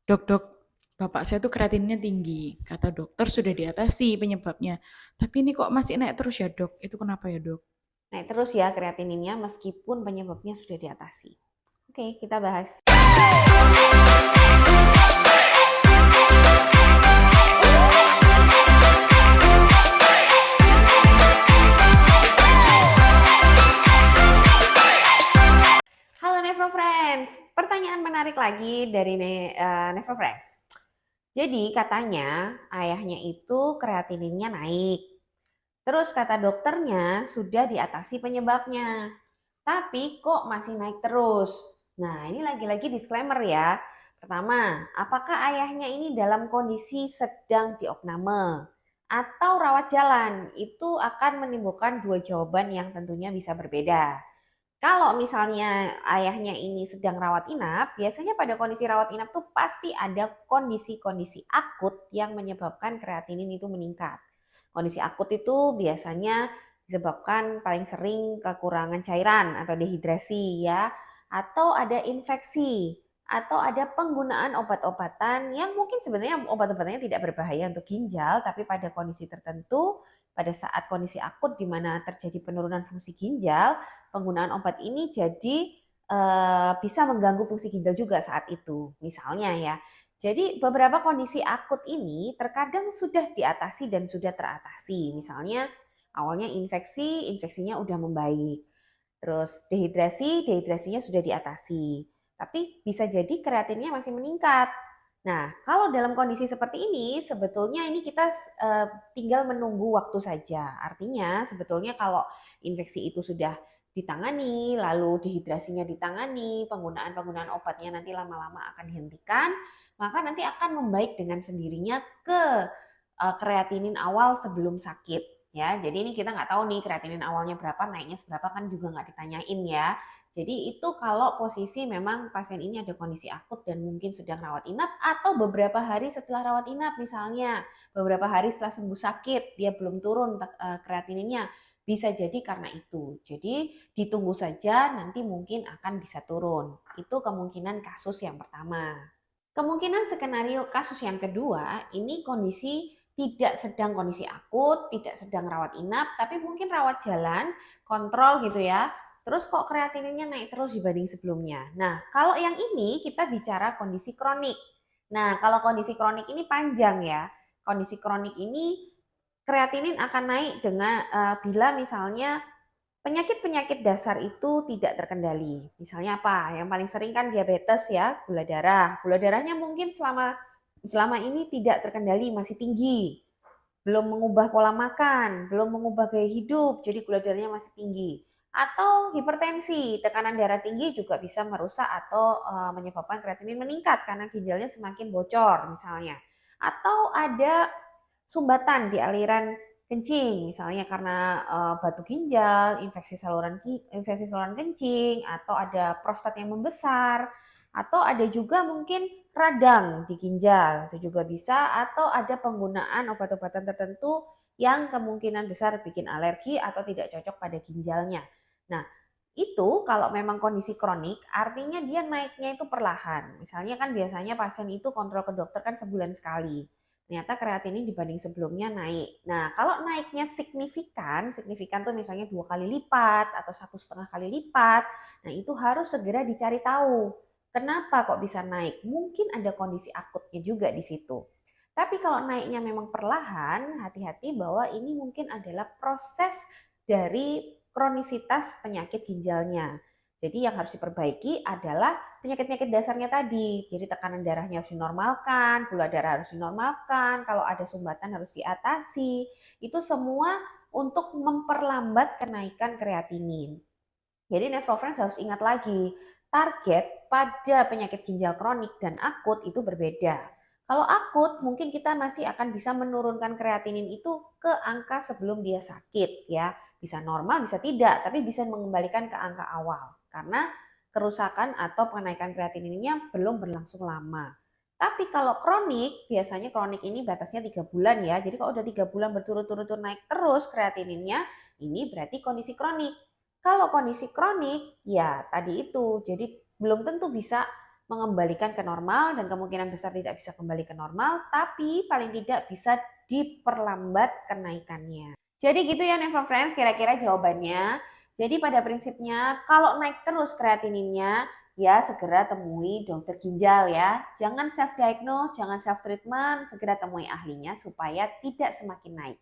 Dok, bapak saya tuh kreatinnya tinggi. Kata dokter sudah diatasi penyebabnya. Tapi ini kok masih naik terus ya dok? Itu kenapa ya dok? Naik terus ya kreatininnya meskipun penyebabnya sudah diatasi. Oke, kita bahas. Halo Nevo Friends, pertanyaan menarik lagi dari Nevo Friends. Jadi katanya ayahnya itu kreatininnya naik. Terus kata dokternya sudah diatasi penyebabnya. Tapi kok masih naik terus? Nah, ini lagi-lagi disclaimer ya. Pertama, apakah ayahnya ini dalam kondisi sedang diopname atau rawat jalan? Itu akan menimbulkan dua jawaban yang tentunya bisa berbeda. Kalau misalnya ayahnya ini sedang rawat inap, biasanya pada kondisi rawat inap tuh pasti ada kondisi-kondisi akut yang menyebabkan kreatinin itu meningkat. Kondisi akut itu biasanya disebabkan paling sering kekurangan cairan atau dehidrasi ya, atau ada infeksi, atau ada penggunaan obat-obatan yang mungkin sebenarnya obat-obatannya tidak berbahaya untuk ginjal, tapi pada kondisi tertentu, pada saat kondisi akut di mana terjadi penurunan fungsi ginjal, penggunaan obat ini jadi bisa mengganggu fungsi ginjal juga saat itu. Misalnya ya, jadi beberapa kondisi akut ini terkadang sudah diatasi dan sudah teratasi. Misalnya awalnya infeksi, infeksinya udah membaik. Terus dehidrasinya sudah diatasi. Tapi bisa jadi kreatinnya masih meningkat. Nah, kalau dalam kondisi seperti ini, sebetulnya ini kita tinggal menunggu waktu saja. Artinya sebetulnya kalau infeksi itu sudah ditangani, lalu dehidrasinya ditangani, penggunaan obatnya nanti lama-lama akan dihentikan, maka nanti akan membaik dengan sendirinya ke kreatinin awal sebelum sakit. Ya, jadi ini kita nggak tahu nih kreatinin awalnya berapa, naiknya seberapa kan juga nggak ditanyain ya. Jadi itu kalau posisi memang pasien ini ada kondisi akut dan mungkin sedang rawat inap atau beberapa hari setelah rawat inap misalnya, beberapa hari setelah sembuh sakit dia belum turun kreatininnya, bisa jadi karena itu. Jadi ditunggu saja nanti mungkin akan bisa turun. Itu kemungkinan kasus yang pertama. Kemungkinan skenario kasus yang kedua, ini kondisi tidak sedang kondisi akut, tidak sedang rawat inap, tapi mungkin rawat jalan, kontrol gitu ya. Terus kok kreatininnya naik terus dibanding sebelumnya. Nah, kalau yang ini kita bicara kondisi kronik. Nah, kalau kondisi kronik ini panjang ya. Kondisi kronik ini kreatinin akan naik dengan bila misalnya penyakit-penyakit dasar itu tidak terkendali. Misalnya apa? Yang paling sering kan diabetes ya, gula darah. Gula darahnya mungkin selama selama ini tidak terkendali, masih tinggi. Belum mengubah pola makan, belum mengubah gaya hidup, jadi gula darahnya masih tinggi. Atau hipertensi, tekanan darah tinggi juga bisa merusak atau menyebabkan kreatinin meningkat karena ginjalnya semakin bocor misalnya. Atau ada sumbatan di aliran kencing, misalnya karena batu ginjal, infeksi saluran kencing, atau ada prostat yang membesar, atau ada juga mungkin radang di ginjal, itu juga bisa, atau ada penggunaan obat-obatan tertentu yang kemungkinan besar bikin alergi atau tidak cocok pada ginjalnya. Nah, itu kalau memang kondisi kronik, artinya dia naiknya itu perlahan. Misalnya kan biasanya pasien itu kontrol ke dokter kan sebulan sekali. Ternyata kreatinin dibanding sebelumnya naik. Nah, kalau naiknya signifikan, signifikan tuh misalnya 2 kali lipat atau 1,5 kali lipat, nah itu harus segera dicari tahu. Kenapa kok bisa naik? Mungkin ada kondisi akutnya juga di situ. Tapi kalau naiknya memang perlahan, hati-hati bahwa ini mungkin adalah proses dari kronisitas penyakit ginjalnya. Jadi yang harus diperbaiki adalah penyakit-penyakit dasarnya tadi. Jadi tekanan darahnya harus dinormalkan, gula darah harus dinormalkan, kalau ada sumbatan harus diatasi. Itu semua untuk memperlambat kenaikan kreatinin. Jadi nephrofriends harus ingat lagi, target pada penyakit ginjal kronik dan akut itu berbeda. Kalau akut mungkin kita masih akan bisa menurunkan kreatinin itu ke angka sebelum dia sakit ya. Bisa normal, bisa tidak, tapi bisa mengembalikan ke angka awal. Karena kerusakan atau kenaikan kreatininnya belum berlangsung lama. Tapi kalau kronik, biasanya kronik ini batasnya 3 bulan ya. Jadi kalau udah 3 bulan berturut-turut naik terus kreatininnya, ini berarti kondisi kronik. Kalau kondisi kronik, ya tadi itu, jadi belum tentu bisa mengembalikan ke normal dan kemungkinan besar tidak bisa kembali ke normal, tapi paling tidak bisa diperlambat kenaikannya. Jadi gitu ya Friends, kira-kira jawabannya. Jadi pada prinsipnya kalau naik terus kreatininnya, ya segera temui dokter ginjal ya. Jangan self diagnose, jangan self treatment, segera temui ahlinya supaya tidak semakin naik.